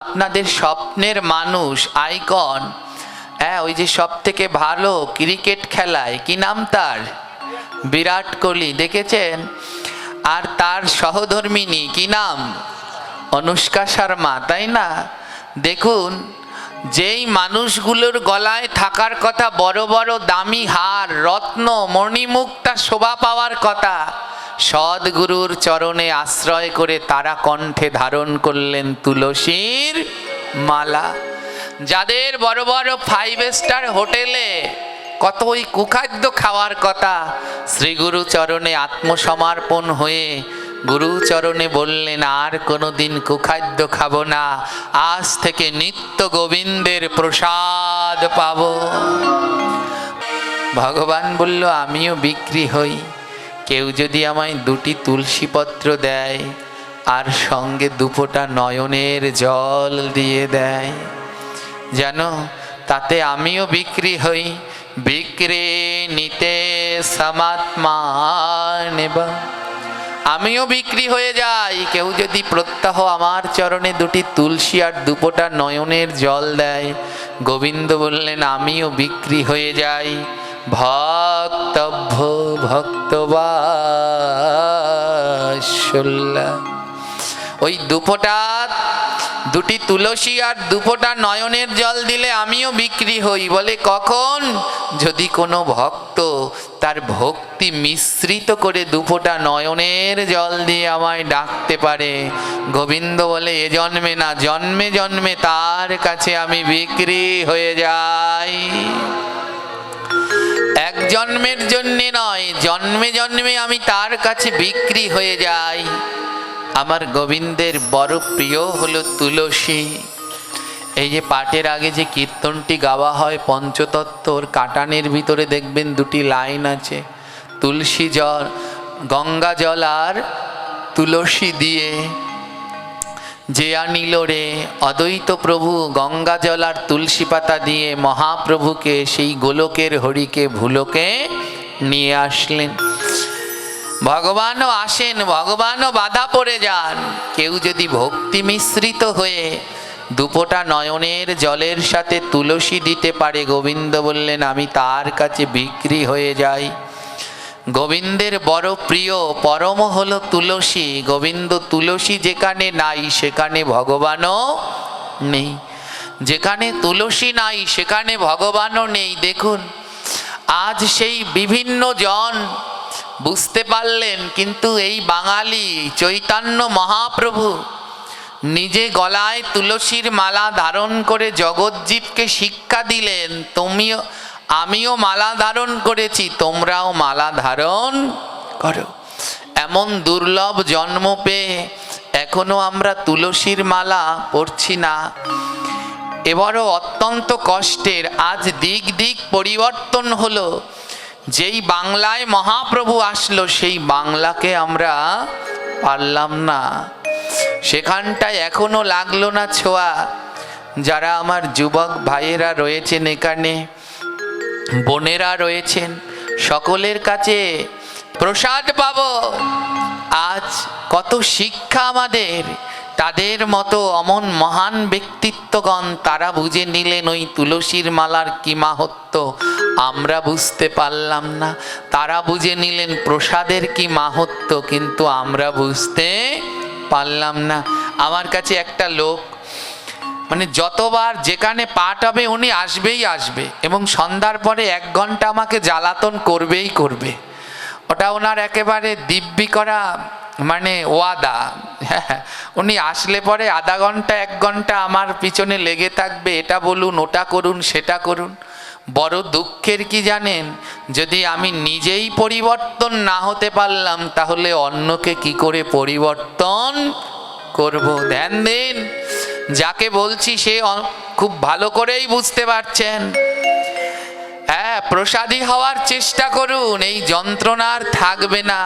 আপনাদের স্বপ্নের মানুষ, আইকন, হ্যাঁ, ওই যে সব থেকে ভালো ক্রিকেট খেলায়, কি নাম তার, বিরাট কোহলি, দেখেছেন? আর তার সহধর্মিনী কি নাম, অনুষ্কা শর্মা, তাই না? দেখুন, যেই মানুষগুলোর গলায় থাকার কথা বড় বড় দামি হার, রত্ন, মণিমুক্তা শোভা পাওয়ার কথা, সদ্গুরুর চরণে আশ্রয় করে তারা কণ্ঠে ধারণ করলেন তুলসীর মালা। যাদের বড় বড় 5 স্টার হোটেলে কত ওই কুখাদ্য খাওয়ার কথা, শ্রী গুরু চরণে আত্মসমর্পণ হয়ে গুরু চরণে বললেন, আর কোনোদিন কুখাদ্য খাবো না, আজ থেকে নিত্য গোবিন্দের প্রসাদ পাব। ভগবান বলল, আমিও বিক্রি হই, কেউ যদি আমায় 2টি তুলসী পত্র দেয় আর সঙ্গে 2 ফোঁটা নয়নের জল দিয়ে দেয়, জানো, তাতে আমিও বিক্রি হই। বিক্রে নিতে সমাত্মা নেবা, আমিও বিক্রি হয়ে যাই। কেউ যদি প্রত্যহ আমার চরণে 2টি তুলসী আর 2 ফোঁটা নয়নের জল দেয়, গোবিন্দ বললেন, আমিও বিক্রি হয়ে যাই। ভক্তভ্য ভক্তবাৎসল্য, ওই 2 ফোঁটা 2টি তুলসী আর 2 ফোঁটা নয়নের জল দিলে আমিও বিক্রি হই। বলে কখন? যদি কোনো ভক্ত তার ভক্তি মিশ্রিত করে 2 ফোঁটা নয়নের জল দিয়ে আমায় ডাকতে পারে। গোবিন্দ বলে, এ জন্মে না, জন্মে জন্মে তার কাছে আমি বিক্রি হয়ে যাই। এক জন্মের জন্যে নয়, জন্মে জন্মে আমি তার কাছে বিক্রি হয়ে যাই। আমার গোবিন্দের বড় প্রিয় হলো তুলসী। এই যে পাঠের আগে যে কীর্তনটি গাওয়া হয় পঞ্চতত্ত্বর, কাটানের ভিতরে দেখবেন 2টি লাইন আছে, তুলসী জল, গঙ্গা জল আর তুলসী দিয়ে যে আনিল রে, অদ্বৈত প্রভু গঙ্গা জল আর তুলসী পাতা দিয়ে মহাপ্রভুকে, সেই গোলকের হরিকে ভুলোকে নিয়ে আসলেন। ভগবানও আসেন, ভগবানও বাধা পড়ে যান। কেউ যদি ভক্তি মিশ্রিত হয়ে 2 ফোঁটা নয়নের জলের সাথে তুলসী দিতে পারে, গোবিন্দ বললেন, আমি তার কাছে বিক্রি হয়ে যাই। গোবিন্দের বড় প্রিয় পরম হলো তুলসী। গোবিন্দ তুলসী যেখানে নাই সেখানে ভগবানও নেই, যেখানে তুলসী নাই সেখানে ভগবানও নেই। দেখুন, আজ সেই বিভিন্ন জন বুঝতে পারলেন, কিন্তু এই বাঙালি চৈতন্য মহাপ্রভু নিজে গলায় তুলসীর মালা ধারণ করে জগজ্জীবকে শিক্ষা দিলেন, আমিও মালা ধারণ করেছি, তোমরাও মালা ধারণ করো। এমন দুর্লভ জন্ম পেয়ে এখনো আমরা তুলসীর মালা পরছি না। এবারও অত্যন্ত কষ্টের। আজ দিক দিক পরিবর্তন হলো। যেই বাংলায় মহাপ্রভু আসলো সেই বাংলাকে আমরা পারলাম না, সেখানটায় এখনো লাগলো না ছোঁয়া। যারা আমার যুবক ভাইয়েরা রয়েছেন এখানে, বোনেরা রয়েছেন, সকলের কাছে প্রসাদ পাব। আজ কত শিক্ষা আমাদের। তাদের মতো অমন মহান ব্যক্তিত্বগণ তারা বুঝে নিলেন ওই তুলসীর মালার কি মাহাত্ম্য, আমরা বুঝতে পারলাম না। তারা বুঝে নিলেন প্রসাদের কি মাহাত্ম্য, কিন্তু আমরা বুঝতে পারলাম না। আমার কাছে একটা লোক, মানে যতবার যেখানে পাঠ হবে উনি আসবেই আসবে, এবং সন্ধ্যার পরে 1 ঘন্টা আমাকে জ্বালাতন করবেই করবে। ওটা ওনার একেবারে দিব্যি করা, মানে ওয়াদা। উনি আসলে পরে আধা ঘন্টা 1 ঘন্টা আমার পিছনে লেগে থাকবে, এটা বলুন, ওটা করুন, সেটা করুন। বড় দুঃখের কি জানেন, যদি আমি নিজেই পরিবর্তন না হতে পারলাম, তাহলে অন্যকে কি করে পরিবর্তন করব? ধ্যান দিন, যাকে বলছি সে খুব ভালো করেই বুঝতে পারছেন। হ্যাঁ, প্রসাদী হওয়ার চেষ্টা করুন, এই যন্ত্রণা আর থাকবে না।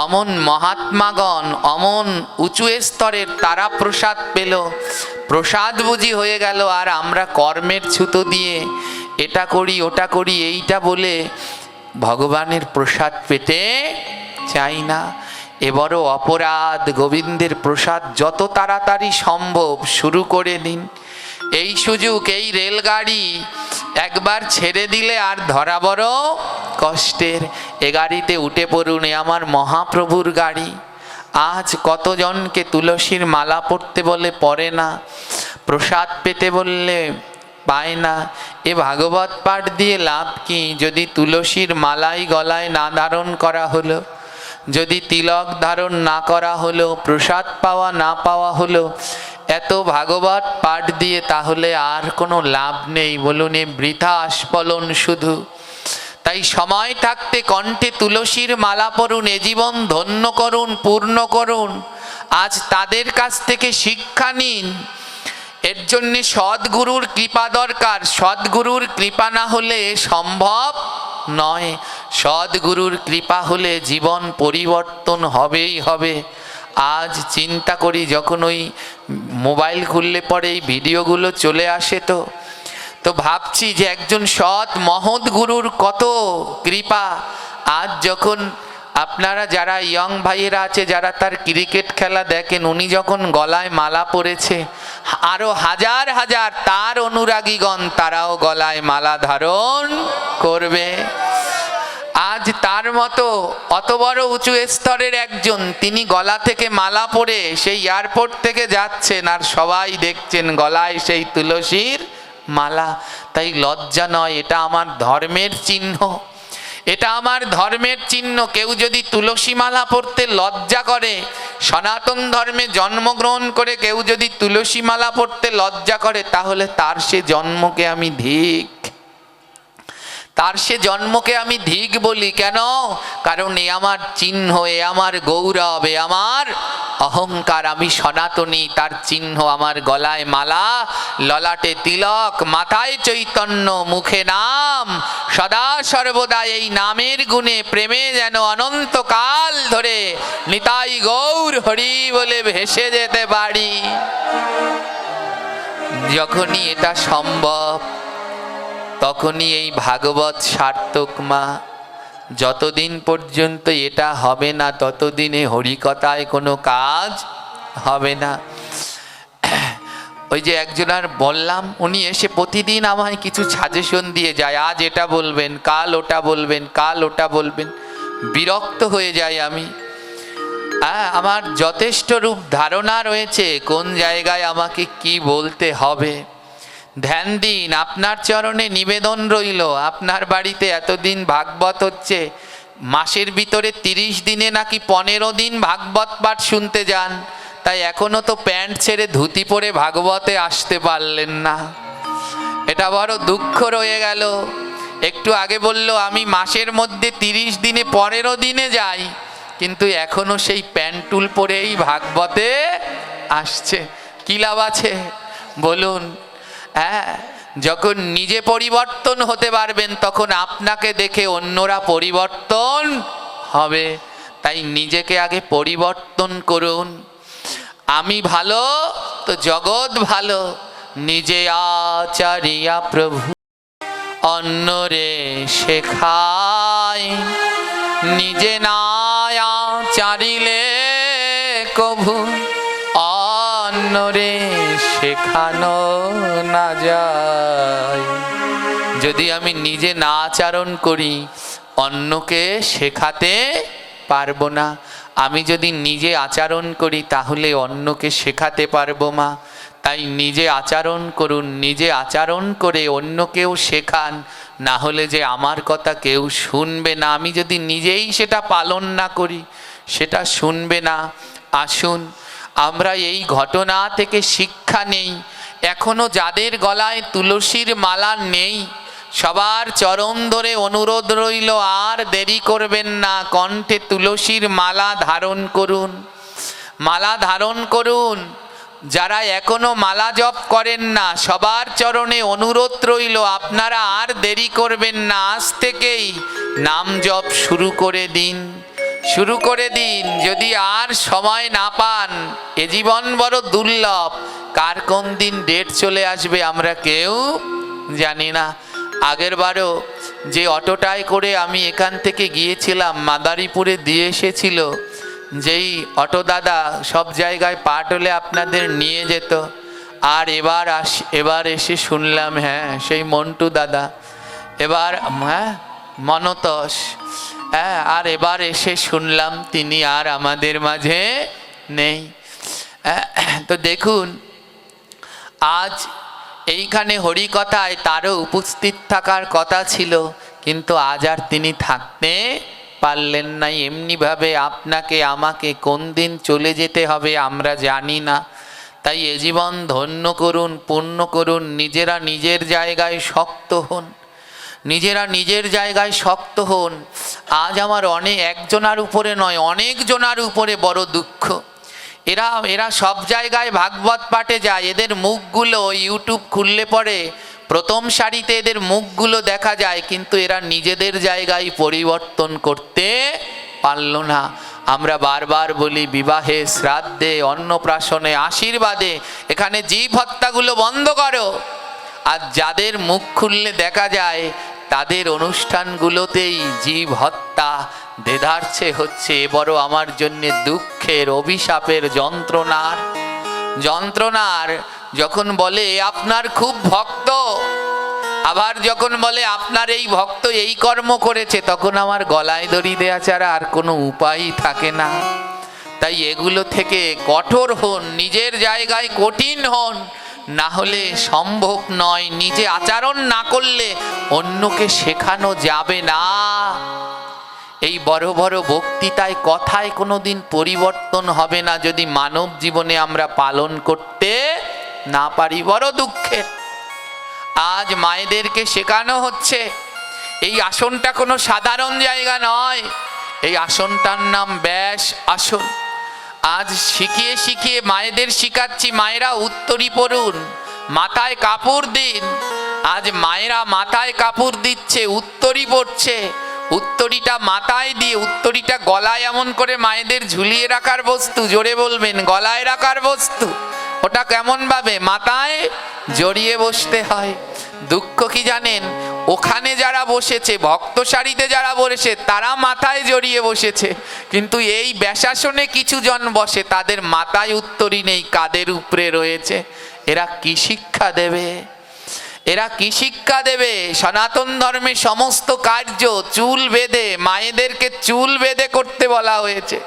অমন মহাত্মাগণ, অমন উঁচু স্তরের, তারা প্রসাদ পেল, প্রসাদ বুঝি হয়ে গেল। আর আমরা কর্মের ছুতো দিয়ে এটা করি, ওটা করি, এইটা বলে ভগবানের প্রসাদ পেতে চাই না। এ বড় অপরাধ, গোবিন্দের প্রসাদ যত তাড়াতাড়ি সম্ভব শুরু করে দিন। এই সুযোগ, এই রেলগাড়ি একবার ছেড়ে দিলে আর ধরা বড় কষ্টের। এ গাড়িতে উঠে পড়ুন, এ আমার মহাপ্রভুর গাড়ি। আজ কতজনকে তুলসীর মালা পড়তে বলে পড়ে না, প্রসাদ পেতে বললে পায় না। এ ভাগবত পাঠ দিয়ে লাভ কি যদি তুলসীর মালাই গলায় না ধারণ করা হলো, যদি তিলক ধারণ না করা হলো, প্রসাদ পাওয়া না পাওয়া হলো, এত ভাগবত পাঠ দিয়ে তাহলে আর কোনো লাভ নেই। বলুন, এ বৃথা আস্ফলন শুধু। তাই সময় থাকতে কণ্ঠে তুলসীর মালা পড়ুন, এ জীবন ধন্য করুন, পূর্ণ করুন। আজ তাদের কাছ থেকে শিক্ষা নিন। এর জন্যে সদ্গুরুর কৃপা দরকার। সদ্গুরুর কৃপা না হলে সম্ভব নয়। সদ্গুরুর কৃপা হলে জীবন পরিবর্তন হবেই হবে। আজ চিন্তা করি, যখন ওই মোবাইল খুললে পরে এই ভিডিওগুলো চলে আসে, তো ভাবছি যে একজন সৎ মহৎ গুরুর কত কৃপা। আজ যখন আপনারা যারা ইয়ং ভাইয়েরা আছে, যারা তার ক্রিকেট খেলা দেখেন, উনি যখন গলায় মালা পরেছে, আরো হাজার হাজার তার অনুরাগীগণ তারাও গলায় মালা ধারণ করবে। আজ তার মতো অত বড় উঁচু স্তরের একজন, তিনি গলা থেকে মালা পরে সেই এয়ারপোর্ট থেকে যাচ্ছেন, আর সবাই দেখছেন গলায় সেই তুলসীর মালা। তাই লজ্জা নয়, এটা আমার ধর্মের চিহ্ন, এটা আমার ধর্মের চিহ্ন। কেউ যদি তুলসী মালা পড়তে লজ্জা করে, সনাতন ধর্মে জন্মগ্রহণ করে কেউ যদি তুলসী মালা পড়তে লজ্জা করে, তাহলে তার সে জন্মকে আমি ধিক, তার সে জন্মকে আমি ধিক বলি। কেন? কারণ এ আমার চিহ্ন, এ আমার গৌরব, এ আমার অহংকার। আমি সনাতনী, তার চিহ্ন আমার গলায় মালা, ললাটে তিলক, মাথায় চৈতন্য, মুখে নাম। সদা সর্বদা এই নামের গুণে প্রেমে যেন অনন্তকাল ধরে নিতাই গৌর হরি বলে ভেসে যেতে পারি। যখনই এটা সম্ভব, তখনই এই ভাগবত সার্থক। মা, যতদিন পর্যন্ত এটা হবে না, ততদিনে হরিকথায় কোনো কাজ হবে না। ওই যে একজনার বললাম, উনি এসে প্রতিদিন আমায় কিছু সাজেশন দিয়ে যায়, আজ এটা বলবেন, কাল ওটা বলবেন, কাল ওটা বলবেন। বিরক্ত হয়ে যাই আমি। আমার যথেষ্ট রূপ ধারণা রয়েছে কোন জায়গায় আমাকে কি বলতে হবে। ধ্যান দিন, আপনার চরণে নিবেদন রইল। আপনার বাড়িতে এতদিন ভাগবত হচ্ছে, মাসের ভিতরে 30 দিনে নাকি 15 দিন ভাগবত পাঠ শুনতে যান, তাই এখনো তো প্যান্ট ছেড়ে ধুতি পরে ভাগবতে আসতে পারলেন না। এটা বড় দুঃখ রয়ে গেল। একটু আগে বলল আমি মাসের মধ্যে 30 দিনে 15 দিনে যাই, কিন্তু এখনো সেই প্যান্টুল পরেই ভাগবতে আসছে। কি লাভ আছে বলুন? হ্যাঁ, যখন নিজে পরিবর্তন হতে পারবেন, তখন আপনাকে দেখে অন্যরা পরিবর্তন হবে। তাই নিজেকে আগে পরিবর্তন করুন। আমি ভালো তো জগৎ ভালো। নিজে আচারিয়া প্রভু অন্যরে শেখায়, নিজে না আচারিলে কভু অন্যরে শেখানো না যায়। যদি আমি নিজে না আচরণ করি, অন্যকে শেখাতে পারবো না। আমি যদি নিজে আচরণ করি, তাহলে অন্যকে শেখাতে পারবো। মা, তাই নিজে আচরণ করুন, নিজে আচরণ করে অন্যকেও শেখান। না হলে যে আমার কথা কেউ শুনবে না। আমি যদি নিজেই সেটা পালন না করি, সেটা শুনবে না। আসুন আমরা এই ঘটনা থেকে শিক্ষা নেই। এখনো যাদের গলায় তুলসীর মালা নেই, সবার চরণ ধরে অনুরোধ রইল, আর দেরি করবেন না, কণ্ঠে তুলসীর মালা ধারণ করুন, মালা ধারণ করুন। যারা এখনো মালা জপ করেন না, সবার চরণে অনুরোধ রইল, আপনারা আর দেরি করবেন না, আজ থেকেই নাম জপ শুরু করে দিন, শুরু করে দিন। যদি আর সময় না পান, এ জীবন বড় দুর্লভ, কার কোন দিন ডেট চলে আসবে আমরা কেউ জানি না। আগের বারও যে অটোটায় করে আমি এখান থেকে গিয়েছিলাম, মাদারীপুরে দিয়ে এসেছিল, যেই অটো দাদা সব জায়গায় পাট হলে আপনাদের নিয়ে যেত, আর এবার এসে শুনলাম হ্যাঁ সেই মন্টু দাদা, এবার হ্যাঁ মনতোষ, হ্যাঁ আর এবার এসে শুনলাম তিনি আর আমাদের মাঝে নেই। তো দেখুন আজ এইখানে হরিকথায় তারও উপস্থিত থাকার কথা ছিল, কিন্তু আজ আর তিনি থাকতে পারলেন না। এমনিভাবে আপনাকে আমাকে কোন দিন চলে যেতে হবে আমরা জানি না, তাই এ জীবন ধন্য করুন, পূর্ণ করুন, নিজেরা নিজের জায়গায় শক্ত হন, নিজেরা নিজের জায়গায় শক্ত হন। আজ আমার একজনার উপরে নয় অনেক জনার উপরে বড় দুঃখ। এরা সব জায়গায় ভাগবত পাঠে যায়, এদের মুখগুলো ইউটিউব খুললে পরে প্রথম সারিতে এদের মুখগুলো দেখা যায়, কিন্তু এরা নিজেদের জায়গায় পরিবর্তন করতে পারল না। আমরা বারবার বলি বিবাহে, শ্রাদ্ধে, অন্নপ্রাশনে, আশীর্বাদে এখানে জীব হত্যাগুলো বন্ধ করো। আর যাদের মুখ খুললে দেখা যায় তাদের অনুষ্ঠানগুলোতেই জীব হত্যা দেদারছে হচ্ছে। বড় আমার জন্য দুঃখের, অভিশাপের, যন্ত্রণার। যখন বলে আপনার খুব ভক্ত, আবার যখন বলে আপনার এই ভক্ত এই কর্ম করেছে, তখন আমার গলায় দড়ি দেয়া ছাড়া আর কোনো উপায়ই থাকে না। তাই এগুলো থেকে কঠোর হন, নিজের জায়গায় কঠিন হন, না হলে সম্ভব নয়। নিজে আচরণ না করলে অন্যকে শেখানো যাবে না। এই বড় বড় বক্তৃতায় কথায় কোনোদিন পরিবর্তন হবে না যদি মানব জীবনে আমরা পালন করতে না পারি। বড় দুঃখের। আজ মায়েদেরকে শেখানো হচ্ছে এই আসনটা কোনো সাধারণ জায়গা নয়, এই আসনটার নাম ব্যাস আসন। আজ শিখিয়ে শিখিয়ে মায়েদের শিখাচ্ছি, মায়েরা উত্তরী পরুন, মাথায় কাপড় দিন। আজ মায়েরা মাথায় কাপড় দিচ্ছে, উত্তরী পড়ছে। উত্তরীটা মাথায় দিয়ে, উত্তরীটা গলায় এমন করে মায়েদের ঝুলিয়ে রাখার বস্তু, জোরে বলবেন গলায় রাখার বস্তু। ওটা কেমন ভাবে মাথায় জড়িয়ে বসতে হয়। দুঃখ কি জানেন, ওখানে যারা বসেছে, ভক্ত সারিতে যারা বসেছে তারা মাথায় জড়িয়ে বসেছে, কিন্তু এই ব্যাসাসনে কিছু জন বসে তাদের মাথায় উত্তরী নেই, কাদের উপরে রয়েছে। এরা কি শিক্ষা দেবে? এরা কি শিক্ষা দেবে? সনাতন ধর্মে সমস্ত কার্য চুল বেঁধে, মায়েদেরকে চুল বেঁধে করতে বলা হয়েছে।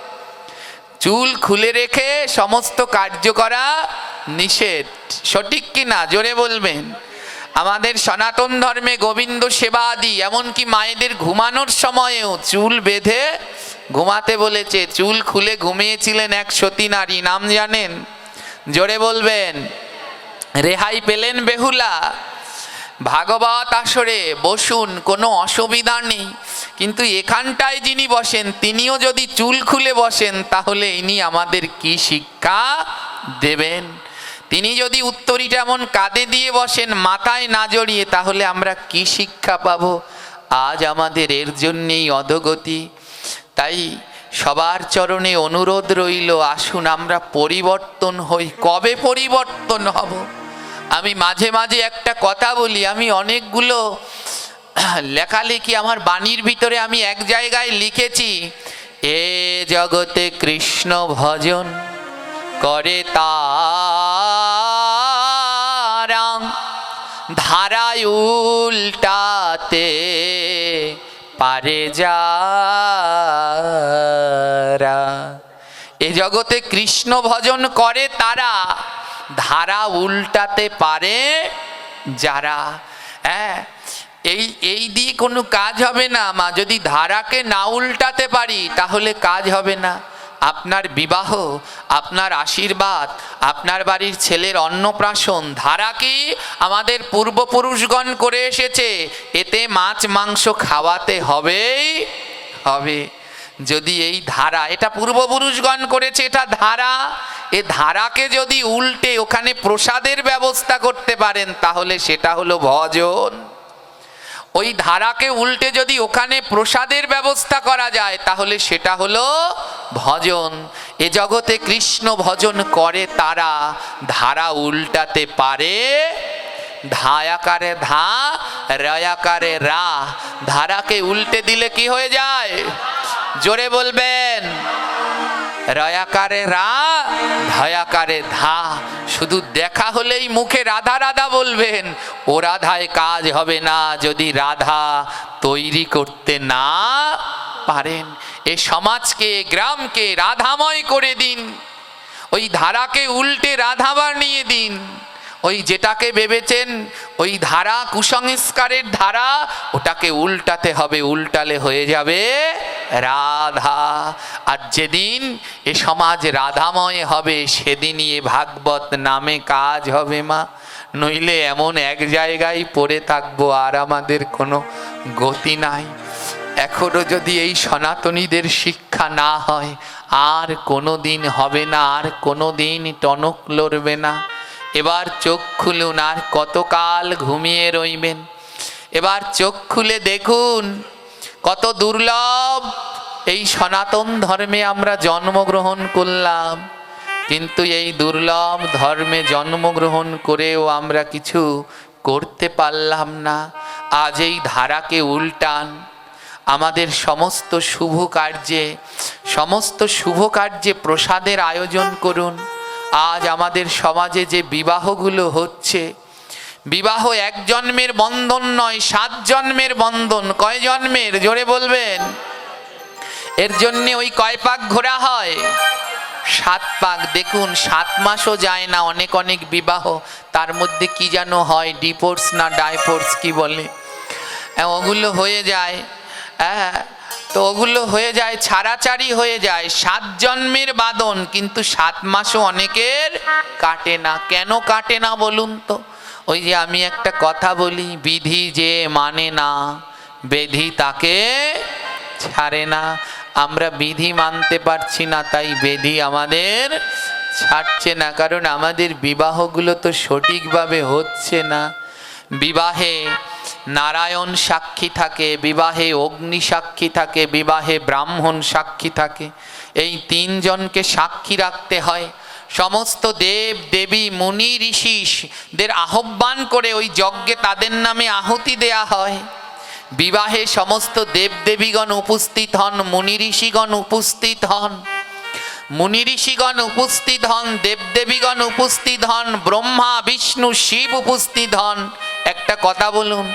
চুল খুলে রেখে সমস্ত কার্য করা নিষেধ, সঠিক কি না জোরে বলবেন? আমাদের সনাতন ধর্মে গোবিন্দ সেবা আদি, এমনকি মায়েদের ঘুমানোর সময়েও চুল বেঁধে ঘুমাতে বলেছে। চুল খুলে ঘুমিয়েছিলেন এক সতী নারী, নাম জানেন? জোরে বলবেন। রেহাই পেলেন বেহুলা। ভাগবত আসরে বসুন, কোনো অসুবিধা নেই, কিন্তু এখানটায় যিনি বসেন তিনিও যদি চুল খুলে বসেন তাহলে ইনি আমাদের কি শিক্ষা দেবেন? তিনি যদি উত্তরীটা এমন কাঁধে দিয়ে বসেন, মাথায় না জড়িয়ে, তাহলে আমরা কি শিক্ষা পাবো? আজ আমাদের এর জন্যেই অধোগতি। তাই সবার চরণে অনুরোধ রইল, আসুন আমরা পরিবর্তন হই। কবে পরিবর্তন হব? আমি মাঝে মাঝে একটা কথা বলি, আমি অনেকগুলো লেখালেখি আমার বাণীর ভিতরে আমি এক জায়গায় লিখেছি, এ জগতে কৃষ্ণ ভজন করে তারা ধারায় উল্টাতে পারে যারা। এ জগতে কৃষ্ণ ভজন করে তারা ধারা উল্টাতে পারে যারা। হ্যাঁ, এই দিয়ে কোনো কাজ হবে না মা। যদি ধারাকে না উল্টাতে পারি তাহলে কাজ হবে না। আপনার বিবাহ, আপনার আশীর্বাদ, আপনার বাড়ির ছেলের অন্নপ্রাশন, ধারা কি আমাদের পূর্বপুরুষগণ করে এসেছে, এতে মাছ মাংস খাওয়াতে হবেই হবে। যদি এই ধারা, এটা পূর্বপুরুষগণ করেছে, এটা ধারা, এ ধারাকে যদি উল্টে ওখানে প্রসাদের ব্যবস্থা করতে পারেন তাহলে সেটা হলো ভজন। ওই ধারাকে উল্টে যদি ওখানে প্রসাদের ব্যবস্থা করা যায় তাহলে সেটা হলো ভজন। এ জগতে কৃষ্ণ ভজন করে তারা ধারা উল্টাতে পারে। ধায়াকারে ধা, রয়াকারে রা। ধারাকে উল্টে দিলে কি হয়ে যায়? জোরে বলবেন। রয়াকারে রা, ধয়াকারে ধা। শুধু দেখা হলেই মুখে রাধা রাধা বলবেন, ও রাধায় কাজ হবে না যদি রাধা তৈরি করতে না পারেন। এ সমাজকে, গ্রামকে রাধাময় করে দিন, ওই ধারাকে উল্টে রাধা বানিয়ে দিন। ওই যেটাকে ভেবেছেন ওই ধারা, কুসংস্কারের ধারা, ওটাকে উল্টাতে হবে, উল্টালে হয়ে যাবে রাধা। আর যেদিন এ সমাজ রাধাময় হবে সেদিনই এ ভাগবত নামে কাজ হবে মা। নইলে এমন এক জায়গায় পড়ে থাকবো, আর আমাদের কোনো গতি নাই। এখনো যদি এই সনাতনীদের শিক্ষা না হয়, আর কোনো দিন হবে না, আর কোনো দিন টনক লড়বে না। এবার চোখ খুলুন, আর কতকাল ঘুমিয়ে রইবেন? এবার চোখ খুলে দেখুন কত দুর্লভ এই সনাতন ধর্মে আমরা জন্মগ্রহণ করলাম, কিন্তু এই দুর্লভ ধর্মে জন্মগ্রহণ করেও আমরা কিছু করতে পারলাম না। আজ এই ধারাকে উল্টান। আমাদের সমস্ত শুভ কার্যে প্রসাদের আয়োজন করুন। আজ আমাদের সমাজে যে বিবাহগুলো হচ্ছে, বিবাহ এক জন্মের বন্ধন নয়, 7 জন্মের বন্ধন। কয় জন্মের? জোরে বলবেন। এর জন্য ওই কয় পাক ঘোরা হয়? 7 পাক। দেখুন 7 মাসও যায় না অনেক অনেক বিবাহ, তার মধ্যে কি যেন হয়, ডিভোর্স না ডাইভোর্স কি বলে, ওগুলো হয়ে যায়। হ্যাঁ, তো ওগুলো হয়ে যায়, ছাড়াছাড়ি হয়ে যায়। 7 জন্মের বাঁধন, কিন্তু 7 মাসও অনেকের কাটে না। কেন কাটে না বলুন তো? ওই যে আমি একটা কথা বলি, বিধি যে মানে না বেধি তাকে ছাড়ে না। আমরা বিধি মানতে পারছি না, তাই বেধি আমাদের ছাড়ছে না। কারণ আমাদের বিবাহগুলো তো সঠিকভাবে হচ্ছে না। বিবাহে নারায়ণ সাক্ষী থাকে, বিবাহে অগ্নি সাক্ষী থাকে, বিবাহে ব্রাহ্মণ সাক্ষী থাকে। এই 3 জনকে সাক্ষী রাখতে হয়। সমস্ত দেব দেবী মুনি ঋষিদের আহ্বান করে ওই যজ্ঞে তাদের নামে আহুতি দেয়া হয়। বিবাহে সমস্ত দেবদেবীগণ উপস্থিত হন, মুনি ঋষিগণ উপস্থিত হন, মুনি ঋষিগণ উপস্থিত হন, দেবদেবীগণ উপস্থিত হন, ব্রহ্মা বিষ্ণু শিব উপস্থিত হন। একটা কথা বলুন,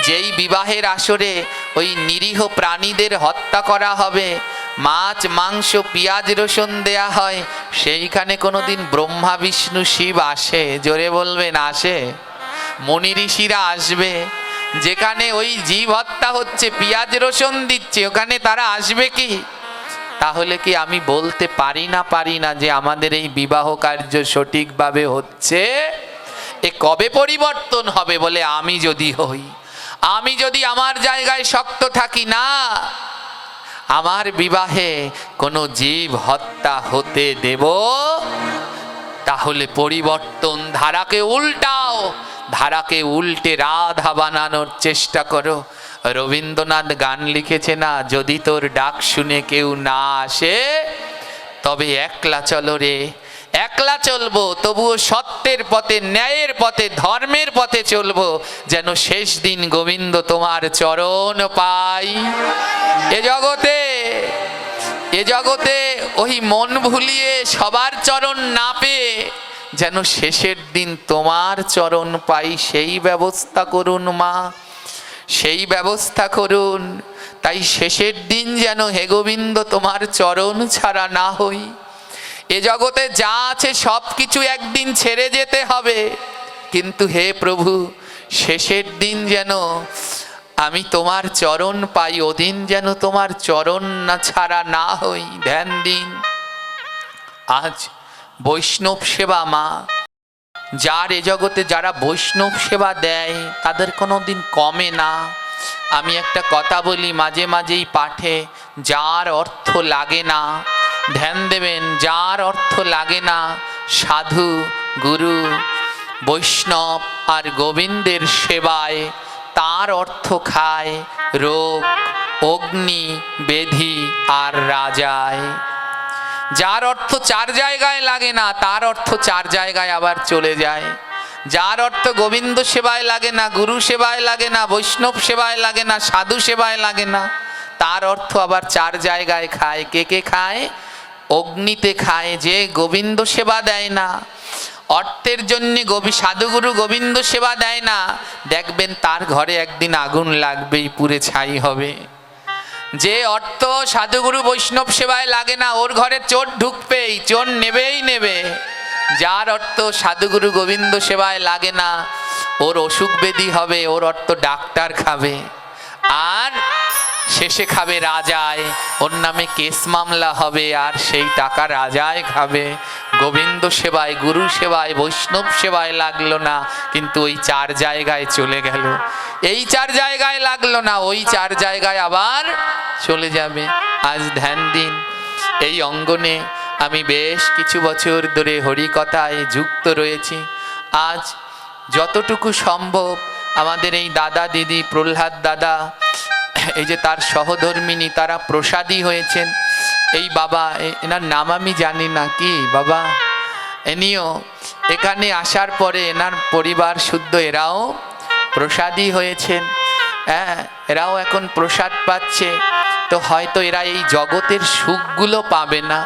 যেই বিবাহের আসরে ওই নিরীহ প্রাণীদের হত্যা করা হবে, মাছ মাংস পেঁয়াজ রসুন দেয়া হয়, সেইখানে কোনোদিন ব্রহ্মা বিষ্ণু শিব আসে? জোরে বলবেন, আসে? মুনি ঋষিরা আসবে? যেখানে ওই জীব হত্যা হচ্ছে, পেঁয়াজ রসুন দিচ্ছে, ওখানে তারা আসবে কি? তাহলে কি আমি বলতে পারি না যে আমাদের এই বিবাহ কার্য সঠিকভাবে হচ্ছে? এ কবে পরিবর্তন হবে? বলে আমি যদি হই, আমি যদি আমার জায়গায় শক্ত থাকি, না আমার বিবাহে কোনো জীব হত্যা হতে দেব, তাহলে পরিবর্তন। ধারাকে উল্টাও, ধারাকে উল্টে রাধা বানানোর চেষ্টা করো। রবীন্দ্রনাথ গান লিখেছে না, যদি তোর ডাক শুনে কেউ না আসে তবে একলা চলো রে। একলা চলবো, তবুও সত্যের পথে, ন্যায়ের পথে, ধর্মের পথে চলবো, যেন শেষ দিন গোবিন্দ তোমার চরণ পাই। এ জগতে ওই মন ভুলিয়ে সবার চরণ না পেয়ে যেন শেষের দিন তোমার চরণ পাই, সেই ব্যবস্থা করুন মা, সেই ব্যবস্থা করুন। তাই শেষের দিন যেন হে গোবিন্দ তোমার চরণ ছাড়া না হই। এ জগতে যা আছে সব কিছু একদিন ছেড়ে যেতে হবে, কিন্তু হে প্রভু শেষের দিন যেন আমি তোমার চরণ পাই, ওদিন যেন তোমার চরণ না ছাড়া না হই। ধ্যান দিন। আজ বৈষ্ণব সেবা মা, যার এ জগতে যারা বৈষ্ণব সেবা দেয় তাদের কোনো দিন কমে না। আমি একটা কথা বলি মাঝে মাঝেই পাঠে, যার অর্থ লাগে না, ধ্যান দেবেন, যার অর্থ লাগে না, সাধু গুরু বৈষ্ণব আর গোবিন্দের সেবায় তার অর্থ খায় রোগ, অগ্নি, বেধি আর রাজায়। যার অর্থ 4 জায়গায় লাগে না, তার অর্থ 4 জায়গায় আবার চলে যায়। যার অর্থ গোবিন্দ সেবায় লাগে না, গুরু সেবায় লাগে না, বৈষ্ণব সেবায় লাগে না, সাধু সেবায় লাগে না, তার অর্থ আবার 4 জায়গায় খায়। কে কে খায়? অগ্নিতে খায়, যে গোবিন্দ সেবা দেয় না, অর্থের জন্য সাধুগুরু গোবিন্দ সেবা দেয় না, দেখবেন তার ঘরে একদিন আগুন লাগবেই, পুড়ে ছাই হবে। যে অর্থ সাধুগুরু বৈষ্ণব সেবায় লাগে না, ওর ঘরে চোর ঢুকবেই, চোর নেবেই নেবে। যার অর্থ সাধুগুরু গোবিন্দ সেবায় লাগে না, ওর অসুখ ব্যাধি হবে, ওর অর্থ ডাক্তার খাবে, আর শেষে খাবে রাজায়, ওর নামে কেস মামলা হবে, আর সেই টাকা রাজায় খাবে। গোবিন্দ সেবায়, গুরু সেবায়, বৈষ্ণব সেবায় লাগলো না, কিন্তু ওই 4 জায়গায় চলে গেল। এই 4 জায়গায় লাগলো না, ওই 4 জায়গায় আবার চলে যাবে। আজ ধ্যান দিন। এই অঙ্গনে আমি বেশ কিছু বছর ধরে হরিকথায় যুক্ত রয়েছি। আজ যতটুকু সম্ভব আমাদের এই দাদা দিদি, প্রহ্লাদ দাদা, এই যে তার সহধর্মিনী, তারা প্রসাদী হয়েছেন। এই বাবা, এনার নাম আমি জানি না, কি বাবা, এনিও এখানে আসার পরে এনার পরিবার শুদ্ধ এরাও প্রসাদী হয়েছেন। হ্যাঁ, এরাও এখন প্রসাদ পাচ্ছে। তো হয়তো এরা এই জগতের সুখগুলো পাবে না,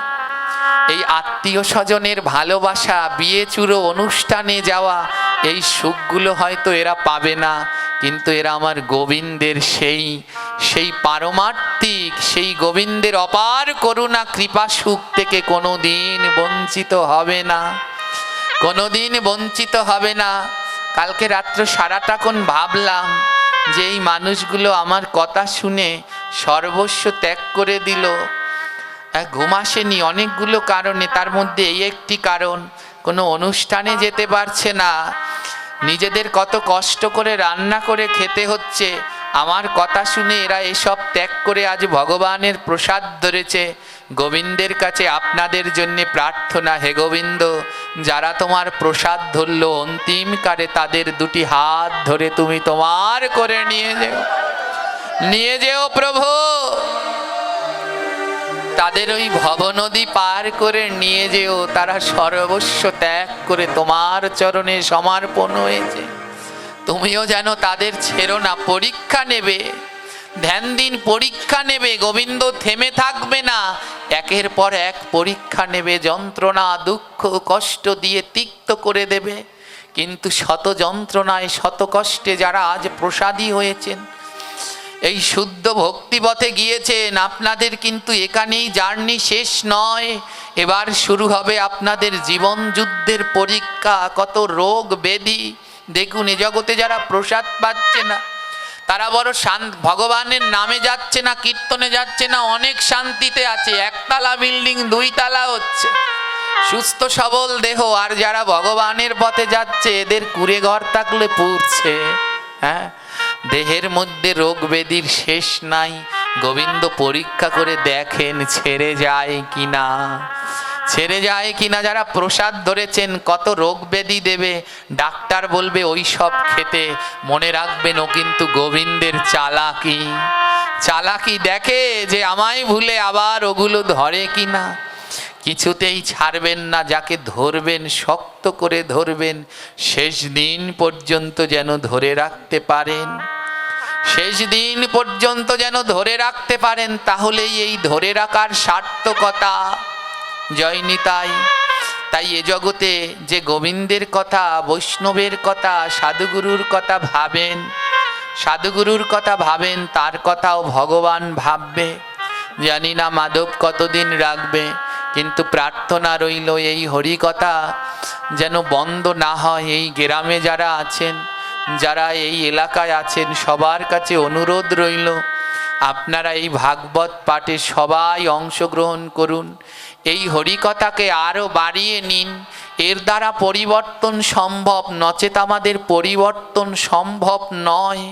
এই আত্মীয় স্বজনের ভালোবাসা, বিয়ে চুরো অনুষ্ঠানে যাওয়া, এই সুখগুলো হয়তো এরা পাবে না, কিন্তু এরা আমার গোবিন্দের সেই পারমার্থিক, সেই গোবিন্দের অপার করুণা কৃপা সুখ থেকে কোনোদিন বঞ্চিত হবে না, কোনোদিন বঞ্চিত হবে না। কালকে রাত্র সারাটাক্ষণ ভাবলাম যে এই মানুষগুলো আমার কথা শুনে সর্বস্ব ত্যাগ করে দিল। ঘুম আসেনি অনেকগুলো কারণে, তার মধ্যে এই একটি কারণ, কোনো অনুষ্ঠানে যেতে পারছে না, নিজেদের কত কষ্ট করে রান্না করে খেতে হচ্ছে। আমার কথা শুনে এরা এসব ত্যাগ করে আজ ভগবানের প্রসাদ ধরেছে। গোবিন্দের কাছে আপনাদের জন্য প্রার্থনা, হে গোবিন্দ, যারা তোমার প্রসাদ ধরলো অন্তিমকালে, তাদের 2টি হাত ধরে তুমি তোমার করে নিয়ে যেও প্রভু। তাদের ওই ভবনদী পার করে নিয়ে যেও, তারা সর্বস্ব ত্যাগ করে তোমার চরণে সমর্পণ হয়েছে। তুমিও যেন তাদের ছেড়ো না, পরীক্ষা নেবে, ধ্যান দিন, পরীক্ষা নেবে। গোবিন্দ থেমে থাকবে না, একের পর এক পরীক্ষা নেবে, যন্ত্রণা, দুঃখ, কষ্ট দিয়ে তিক্ত করে দেবে। কিন্তু শত যন্ত্রণায়, শত কষ্টে যারা আজ প্রসাদী হয়েছেন, এই শুদ্ধ ভক্তিপথে গিয়েছেন, আপনাদের কিন্তু এখানেই জার্নি শেষ নয়। এবার শুরু হবে আপনাদের জীবন যুদ্ধের পরীক্ষা। কত রোগ ব্যাধি দেখুন, এ জগতে যারা প্রসাদ পাচ্ছে না, তারা বড় ভগবানের নামে যাচ্ছে না, কীর্তনে যাচ্ছে না, অনেক শান্তিতে আছে, 1 তলা বিল্ডিং 2 তলা হচ্ছে, সুস্থ সবল দেহ। আর যারা ভগবানের পথে যাচ্ছে, এদের কুড়ে ঘর থাকলে পুড়ছে। হ্যাঁ, দেহের মধ্যে রোগ ব্যাধির শেষ নাই। গোবিন্দ পরীক্ষা করে দেখেন ছেড়ে যায় কিনা, ছেড়ে যায় কিনা। যারা প্রসাদ ধরেছেন, কত রোগ ব্যাধি দেবে, ডাক্তার বলবে ওই সব খেতে, মনে রাখবেন ও কিন্তু গোবিন্দের চালাকি দেখে যে আমায় ভুলে আবার ওগুলো ধরে কিনা। কিছুতেই ছাড়বেন না, যাকে ধরবেন শক্ত করে ধরবেন, শেষ দিন পর্যন্ত যেন ধরে রাখতে পারেন, শেষ দিন পর্যন্ত যেন ধরে রাখতে পারেন। তাহলেই এই ধরে রাখার সার্থকতা। জয় নিতাই। তাই এ জগতে যে গোবিন্দের কথা, বৈষ্ণবের কথা, সাধুগুরুর কথা ভাবেন, সাধুগুরুর কথা ভাবেন, তার কথাও ভগবান ভাববে। জানি না মাধব কতদিন রাখবে, কিন্তু প্রার্থনা রইল এই হরিকথা যেন বন্ধ না হয়। এই গ্রামে যারা আছেন, যারা এই এলাকায় আছেন, সবার কাছে অনুরোধ রইল, আপনারা এই ভাগবত পাঠে সবাই অংশগ্রহণ করুন, এই হরিকথাকে আরও বাড়িয়ে নিন। এর দ্বারা পরিবর্তন সম্ভব, নচেত আমাদের পরিবর্তন সম্ভব নয়,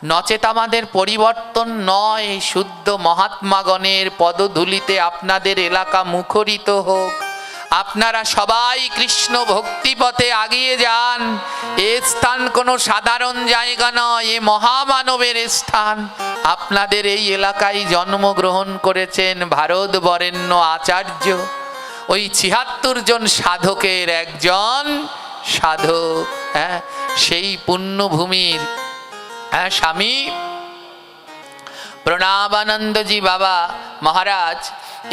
নচেত আমাদের পরিবর্তন নয়। শুদ্ধ মহাত্মাগণের পদধূলিতে আপনাদের এলাকা মুখরিত হোক। আপনারা সবাই কৃষ্ণ ভক্তিপথে আগিয়ে যান। এ স্থান কোনো সাধারণ জায়গা নয়, এ মহামানবের স্থান। আপনাদের এই এলাকায় জন্মগ্রহণ করেছেন ভারত বরেণ্য আচার্য, ওই ৭৬ জন সাধকের একজন সাধক। হ্যাঁ, সেই পুণ্যভূমির স্বামী প্রণবানন্দজি বাবা মহারাজ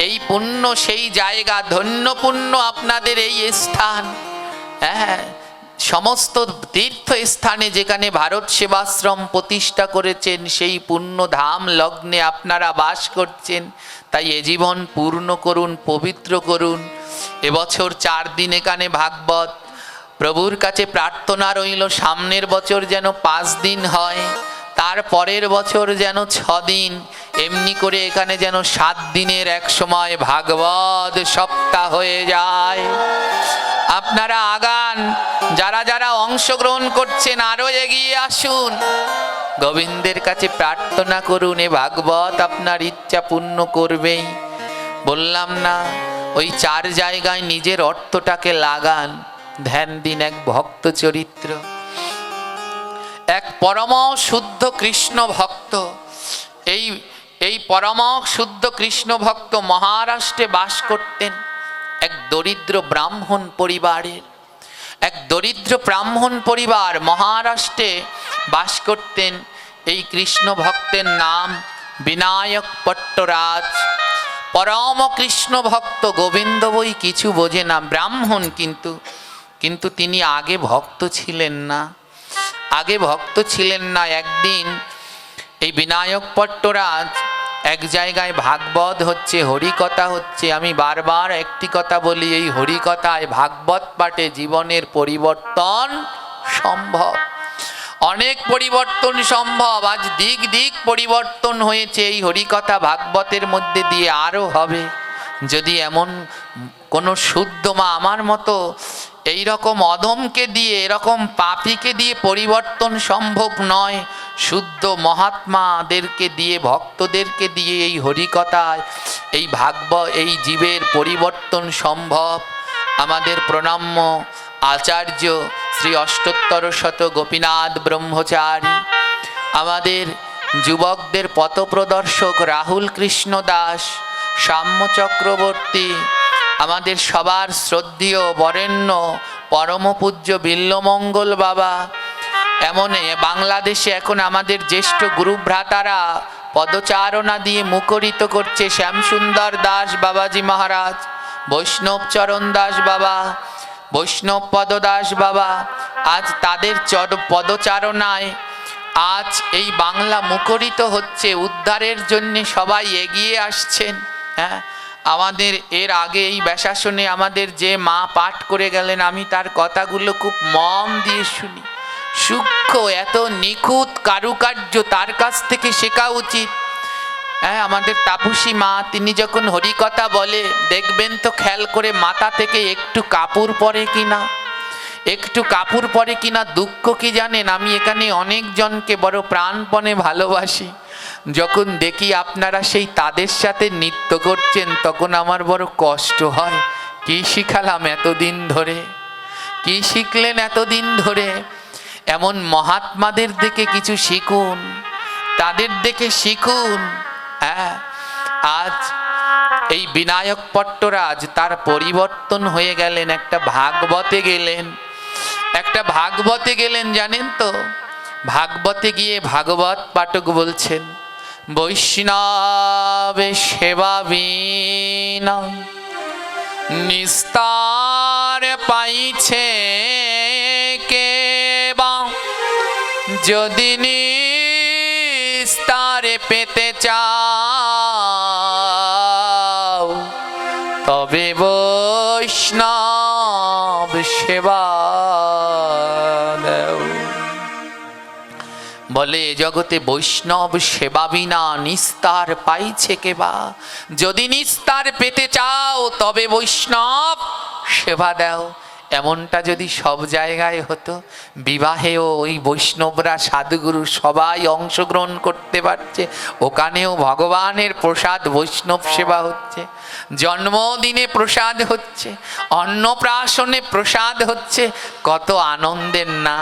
এই পুণ্য সেই জায়গা, ধন্য পুণ্য আপনাদের এই স্থান। হ্যাঁ, সমস্ত তীর্থ স্থানে যেখানে ভারত সেবাশ্রম প্রতিষ্ঠা করেছেন সেই পুণ্য ধাম লগ্নে আপনারা বাস করছেন। তাই এ জীবন পূর্ণ করুন, পবিত্র করুন। এবছর 4 দিন এখানে ভাগবত। প্রভুর কাছে প্রার্থনা রইল সামনের বছর যেন 5 দিন হয়, তার পরের বছর যেন 6 দিন, এমনি করে এখানে যেন 7 দিনের এক সময় ভাগবত সপ্তাহ হয়ে যায়। আপনারা আগান, যারা যারা অংশগ্রহণ করছেন আরো এগিয়ে আসুন, গোবিন্দের কাছে প্রার্থনা করুন, এ ভাগবত আপনার ইচ্ছা পূর্ণ করবেই। বললাম না, ওই 4 জায়গায় নিজের অর্থটাকে লাগান, ধ্যান দিন। এক ভক্ত চরিত্র, এক পরম শুদ্ধ কৃষ্ণ ভক্ত। এই পরম শুদ্ধ কৃষ্ণ ভক্ত মহারাষ্ট্রে বাস করতেন। এক দরিদ্র ব্রাহ্মণ পরিবারের, এক দরিদ্র ব্রাহ্মণ পরিবার মহারাষ্ট্রে বাস করতেন। এই কৃষ্ণ ভক্তের নাম বিনায়ক পট্টরাজ। পরম কৃষ্ণ ভক্ত, গোবিন্দ বই কিছু বোঝে না, ব্রাহ্মণ কিন্তু তিনি আগে ভক্ত ছিলেন না, আগে ভক্ত ছিলেন না। একদিন এই বিনায়ক পট্টরাজ এক জায়গায় ভাগবত হচ্ছে, হরিকথা হচ্ছে। আমি বারবার একটি কথা বলি, এই হরিকথায় ভাগবত পাঠে জীবনের পরিবর্তন সম্ভব, অনেক পরিবর্তন সম্ভব। আজ দিক দিক পরিবর্তন হয়েছে, এই হরিকথা ভাগবতের মধ্যে দিয়ে আরও হবে। যদি এমন কোনো শুদ্ধ মা আমার মতো এই রকম অধমকে দিয়ে, এরকম পাপীকে দিয়ে পরিবর্তন সম্ভব নয়, শুদ্ধ মহাত্মাদেরকে দিয়ে, ভক্তদেরকে দিয়ে এই হরিকথায়, এই এই জীবের পরিবর্তন সম্ভব। আমাদের প্রণম্য আচার্য শ্রী অষ্টোত্তর শত গোপীনাথ ব্রহ্মচারী, আমাদের যুবকদের পথপ্রদর্শক রাহুল কৃষ্ণ দাস, সাম্য চক্রবর্তী, আমাদের সবার শ্রদ্ধেয় বরেণ্য পরম পূজ্য বিল্লমঙ্গল বাবা, এমন বাংলাদেশে এখন আমাদের জ্যেষ্ঠ গুরুভ্রাতারা পদচারণা দিয়ে মুখরিত করছে। শ্যামসুন্দর দাস বাবাজি মহারাজ, বৈষ্ণব চরণ দাস বাবা, বৈষ্ণব পদদাস বাবা, আজ তাদের পদচারণায় আজ এই বাংলা মুখরিত হচ্ছে, উদ্ধারের জন্য সবাই এগিয়ে আসছেন। হ্যাঁ, আমাদের এর আগে এই ব্যাসাসনে আমাদের যে মা পাঠ করে গেলেন, আমি তার কথাগুলো খুব মন দিয়ে শুনি। সূক্ষ্ম, এত নিখুঁত কারুকার্য, তার কাছ থেকে শেখা উচিত। হ্যাঁ, আমাদের তাপসী মা, তিনি যখন হরিকথা বলে দেখবেন তো খেয়াল করে মাথা থেকে একটু কাপড় পরে কিনা, একটু কাপড় পরে কিনা। দুঃখ কি জানেন, আমি এখানে অনেকজনকে বড় প্রাণপণে ভালোবাসি, যখন দেখি আপনারা সেই তাদের সাথে নৃত্য করছেন তখন আমার বড় কষ্ট হয়। কি শিখালাম এতদিন ধরে, কি শিখলেন এতদিন ধরে? এমন মহাত্মাদের দেখে কিছু শিখুন, তাদের দেখে শিখুন। হ্যাঁ, আজ এই বিনায়ক পট্টরাজ তার পরিবর্তন হয়ে গেলেন, একটা ভাগবতে গেলেন, একটা ভাগবতে গেলেন। জানেন তো, ভাগবতে গিয়ে ভাগবত পাঠক বলছেন, বৈষ্ণব সেবা বিনা নিস্তার পাইছে কে বা, যদি নিস্তার পেতে চাও তবে বৈষ্ণব সেবা দেও। বলে জগতে বৈষ্ণব সেবা বিনা নিস্তার পাইছে কেবা, যদি নিস্তার পেতে চাও তবে বৈষ্ণব সেবা দাও। এমনটা যদি সব জায়গায় হতো, বিবাহেও ওই বৈষ্ণবরা সাধুগুরু সবাই অংশগ্রহণ করতে পারছে, ওখানেও ভগবানের প্রসাদ বৈষ্ণব সেবা হচ্ছে, জন্মদিনে প্রসাদ হচ্ছে, অন্নপ্রাশনে প্রসাদ হচ্ছে, কত আনন্দের না,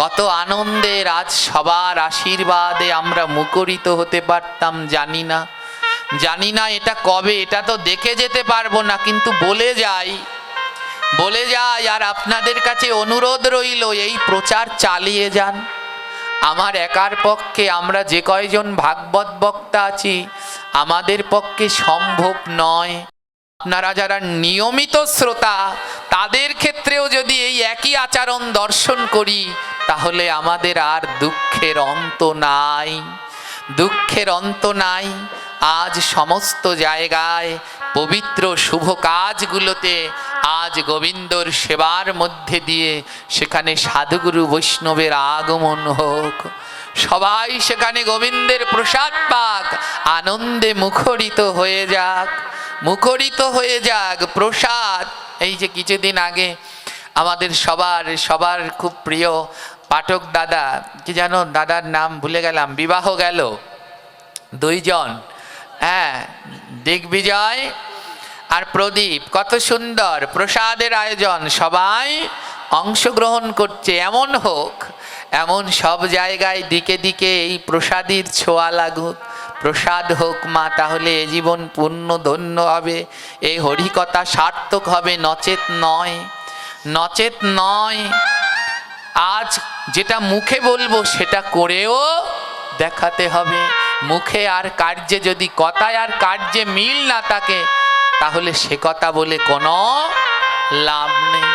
কত আনন্দের। আজ সবার আশীর্বাদে আমরা মুখরিত হতে পারতাম, জানি না এটা কবে, এটা তো দেখে যেতে পারবো না, কিন্তু বলে যাই। আর আপনাদের কাছে অনুরোধ রইল, এই প্রচার চালিয়ে যান। আমার একার পক্ষে, আমরা যে কয়জন ভাগবত বক্তা আছি আমাদের পক্ষে সম্ভব নয়। আপনারা যারা নিয়মিত শ্রোতা তাদের ক্ষেত্রেও যদি এই একই আচরণ দর্শন করি তাহলে আমাদের আর দুঃখের অন্ত নাই, দুঃখের অন্ত নাই। আজ সমস্ত জায়গায় পবিত্র শুভ কাজগুলোতে আজ গোবিন্দর সেবার মধ্যে দিয়ে সেখানে সাধুগুরু বৈষ্ণবের আগমন হোক, সবাই সেখানে গোবিন্দের প্রসাদ পাক, আনন্দে মুখরিত হয়ে যাক, মুখরিত হয়ে যাক প্রসাদ। এই যে কিছুদিন আগে আমাদের সবার খুব প্রিয় পাঠক দাদা, কি জানো দাদার নাম ভুলে গেলাম, বিবাহ গেল দুইজন, হ্যাঁ, দিগ্বিজয় আর প্রদীপ, কত সুন্দর প্রসাদের আয়োজন, সবাই অংশগ্রহণ করছে। এমন হোক, এমন সব জায়গায় দিকে দিকে এই প্রসাদের ছোঁয়া লাগুক, প্রসাদ হোক মা, তাহলে এ জীবন পূর্ণ ধন্য হবে, এই হরিকথা সার্থক হবে, নচেত নয়, নচেত নয়। আজ যেটা মুখে বলবো সেটা করেও দেখাতে হবে। মুখে আর কার্যে যদি কথায় আর কার্যে মিল না থাকে তাহলে সে কথা বলে কোনো লাভ নেই।